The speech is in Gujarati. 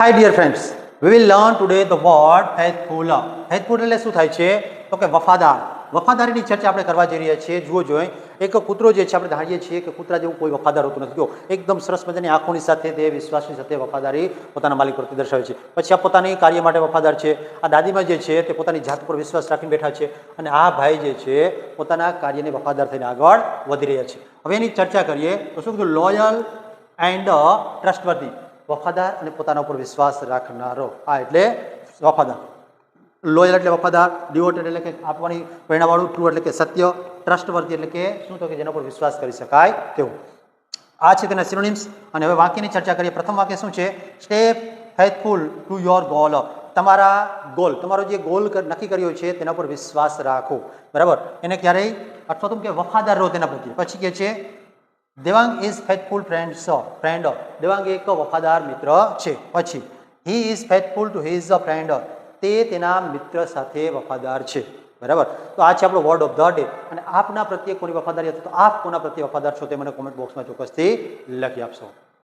Hi dear friends, we will learn today the word faithful. Faithful એટલે શું થાય છે તો કે વફાદાર. વફાદારીની ચર્ચા આપણે કરવા જઈ રહ્યા છીએ. જુઓ જોઈએ એક કૂતરો જે છે આપણે ધારીએ છીએ કે કૂતરા જેવું કોઈ વફાદાર હોતું નથી. જો એકદમ સરસ મજાની આંખોની સાથે તે વિશ્વાસની સાથે વફાદારી પોતાના માલિક પ્રત્યે દર્શાવે છે. પછી આ પોતાની કાર્ય માટે વફાદાર છે. આ દાદીમાં જે છે તે પોતાની જાત પર વિશ્વાસ રાખીને બેઠા છે અને આ ભાઈ જે છે પોતાના કાર્યને વફાદાર થઈને આગળ વધી રહ્યા છે. હવે એની ચર્ચા કરીએ તો શું કીધું? Loyal and trustworthy. વફાદાર અને પોતાના ઉપર વિશ્વાસ રાખનારો, આ એટલે વફાદાર. લોયલ એટલે વફાદાર, ડિવોટેડ એટલે કે આપવાની પ્રેરણાવાળું, ટ્રુ એટલે કે સત્ય, ટ્રસ્ટવર્ધી એટલે કે શું તો કે જેના પર વિશ્વાસ કરી શકાય તેવું. આ છે તેના સિનોનિમ્સ. અને હવે વાક્યની ચર્ચા કરીએ. પ્રથમ વાક્ય શું છે? Stay faithful to your goal. તમારા ગોલ, તમારો જે ગોલ નક્કી કર્યો છે તેના પર વિશ્વાસ રાખો. બરાબર, એને ક્યારેય અથવા તો કે વફાદાર રહો તેના પ્રત્યે. પછી કે છે Devang is faithful friend. Devang એક વફાદાર મિત્ર છે. પછી he is faithful to his friend. તે તેના મિત્ર સાથે વફાદાર છે. બરાબર, તો આ છે આપણો વર્ડ ઓફ ધ ડે. અને આપના પ્રત્યે કોની વફાદારી હતી, તો આપ કોના પ્રત્યે વફાદાર છો તે મને કોમેન્ટ બોક્સમાં ચોક્કસથી લખી આપશો.